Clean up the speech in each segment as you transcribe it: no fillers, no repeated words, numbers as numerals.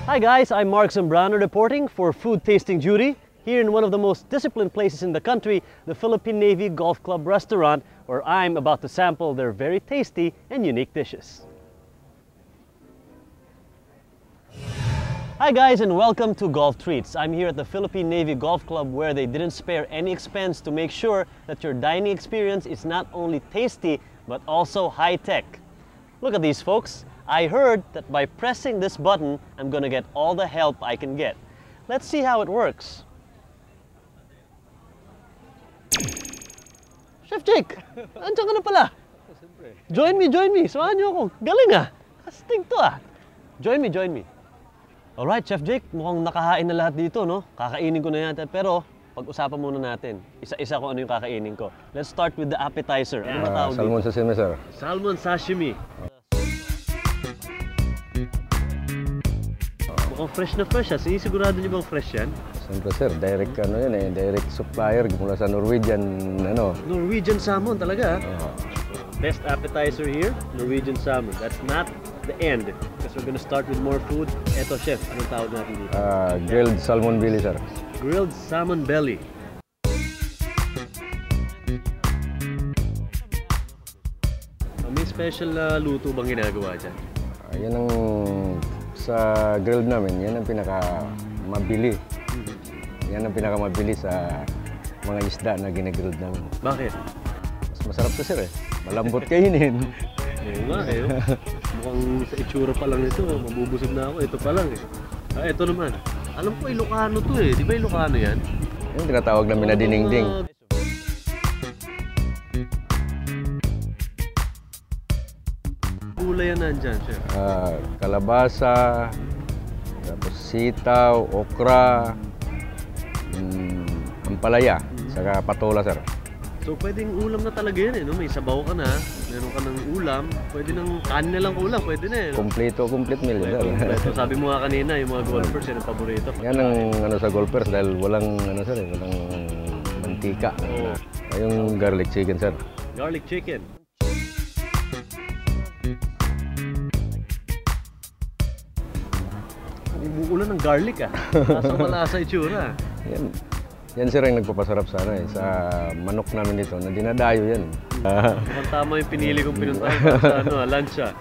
Hi guys, I'm Mark Zambrano reporting for Food Tasting Duty here in one of the most disciplined places in the country, the Philippine Navy Golf Club restaurant, where I'm about to sample their very tasty and unique dishes. Hi guys and welcome to Golf Treats. I'm here at the Philippine Navy Golf Club where they didn't spare any expense to make sure that your dining experience is not only tasty but also high-tech. Look at these folks. I heard that by pressing this button, I'm gonna get all the help I can get. Let's see how it works. Chef Jake, andiyan ka na pala. Join me. Samahan niyo ako. Galing ah. Astig to ah. Join me. Alright, Chef Jake, mukhang nakahain na lahat dito, no? Kakainin ko na yan. Pero, pag-usapan muna natin. Isa-isa kung ano yung kakainin ko. Let's start with the appetizer. Ano ba tawag Salmon dito? sashimi, sir. Salmon sashimi. Mukhang fresh na fresh ah. Sinisigurado niyo bang fresh yan? Siyempre, sir. Direct direct supplier mula sa Norwegian, Norwegian salmon talaga. Best appetizer here, Norwegian salmon. That's not the end because we're gonna start with more food. Eto, chef, anong tawag natin dito? Grilled salmon belly, sir. Grilled salmon belly. May special luto bang ginagawa dyan? Yan ang sa grilled namin, yan ang pinaka-mabili. Yan ang pinaka-mabili sa mga isda na ginagrilled namin. Bakit? Mas masarap to, sir eh. Malambot kainin. Oo nga eh. Mukhang sa itsura pa lang ito, mabubusog na ako. Ito pa lang eh. Ito naman. Alam ko Ilocano to eh. Di ba Ilocano yan? Yung tinatawag namin na dinengdeng. Gulay yan nandyan, chef. Kalabasa, tapos sitaw, okra, ampalaya, saka patola, sir. So pwedeng ulam na talaga yan eh, no? May sabaw ka na, meron ka ng ulam, pwede ng kanin na lang ulam, pwede na eh. No? Complete meal, sir. Kompleto. Sabi mo nga kanina, yung mga golfers, yan ang paborito. Yan ang sa golfers dahil walang walang mantika. Yung garlic chicken, sir. Garlic chicken. Ulan ng garlic ah. Malasa itsura. Yan sir ang nagpapasarap sana sa manok namin dito na dinadayo yan. Tama yung pinili kong pinuntahan sa lunch ah.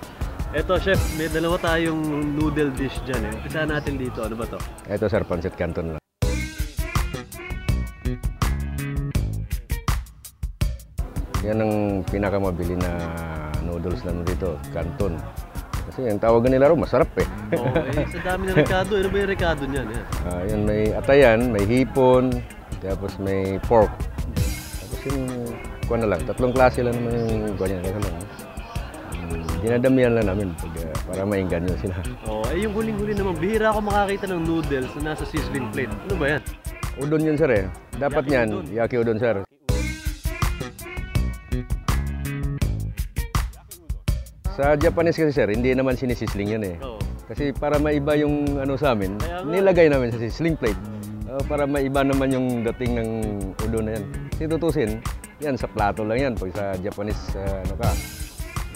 Eto chef, may dalawa tayong noodle dish dyan eh. Umpisa natin dito, ano ba to? Ito sir, pancit canton lang. Yan ang pinakamabili na noodles namin dito, canton. Kasi ang tawagan nila rin, masarap eh. Oo, sa dami ng rekado. Ano ba yung rekado niyan? Yan, may atayan, may hipon, tapos may pork. Tapos yung, kuha na lang, tatlong klase lang naman yung kuha niya. Dinadamihan lang namin para maingganyo sila. Yung huling-huli naman, bihira ako makakita ng noodles na nasa sizzling plate. Ano ba yan? Udon yun sir eh. Dapat yan, yaki udon sir. Sa Japanese kasi sir, hindi naman sinisisling yan eh. Kasi para maiba yung sa amin, nilagay namin sa sizzling plate. Para maiba naman yung dating ng udon na yan. Kasi tutusin, yan sa plato lang yan pag sa Japanese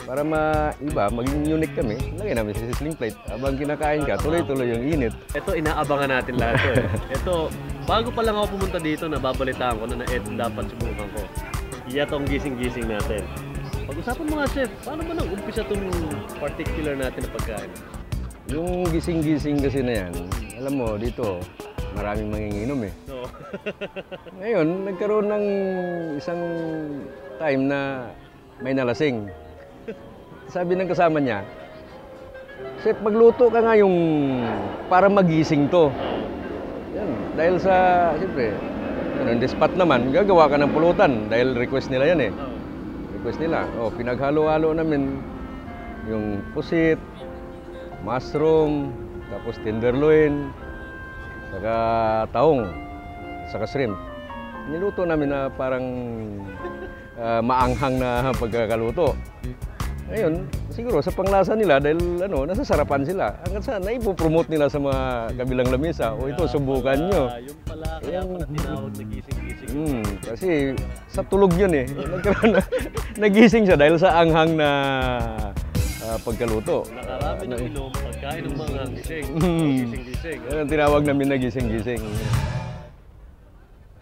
Para maiba, maging unique kami, lagay namin sa sizzling plate. Habang kinakain ka, tuloy-tuloy yung init. Ito, inaabangan natin lahat to eh. Ito, bago pa lang ako pumunta dito, nababalitaan ko na ito dapat subukan ko. Iyatong gising-gising natin. Pag-usapan mo nga, chef, paano ba nag-umpisa itong particular natin na pagkain? Yung gising-gising kasi na yan, alam mo, dito, maraming manginginom eh. Ngayon, nagkaroon ng isang time na may nalasing. Sabi ng kasama niya, chef, magluto ka nga yung para magising to. Yan, dahil sa, siyempre, on the spot naman, gagawa ka ng pulutan dahil request nila yan eh. Request nila. Pinaghalo-halo namin yung pusit, mushroom, tapos tenderloin, saka taong, saka shrimp. Niluto namin na parang maanghang na pagkakaluto. Ngayon, siguro sa panglasa nila dahil nasasarapan sila. Hanggang sa naipopromote nila sa mga kabilang lamesa. Ito, subukan nyo. Yung pala, kaya pala tinawag na gising-gising. Kasi sa tulog yun eh. Nagising siya dahil sa anghang na pagkaluto. Nakarami ng inom, pagkain ng mga gising. Gising-gising. Yan ang tinawag namin na gising-gising.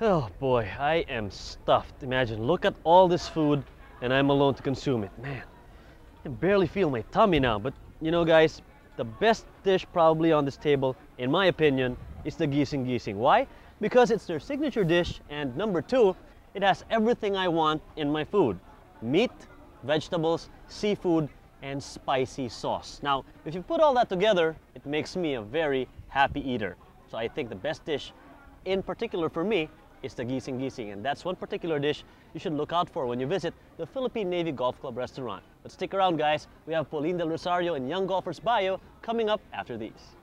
Oh boy, I am stuffed. Imagine, look at all this food and I'm alone to consume it. Man, I can barely feel my tummy now. But you know guys, the best dish probably on this table, in my opinion, is the gising-gising. Why? Because it's their signature dish, and number two, it has everything I want in my food. Meat, vegetables, seafood, and spicy sauce. Now, if you put all that together, it makes me a very happy eater. So I think the best dish, in particular for me, is the gising-gising, and that's one particular dish you should look out for when you visit the Philippine Navy Golf Club restaurant. But stick around guys, we have Pauline Del Rosario and Young Golfers Bio coming up after these.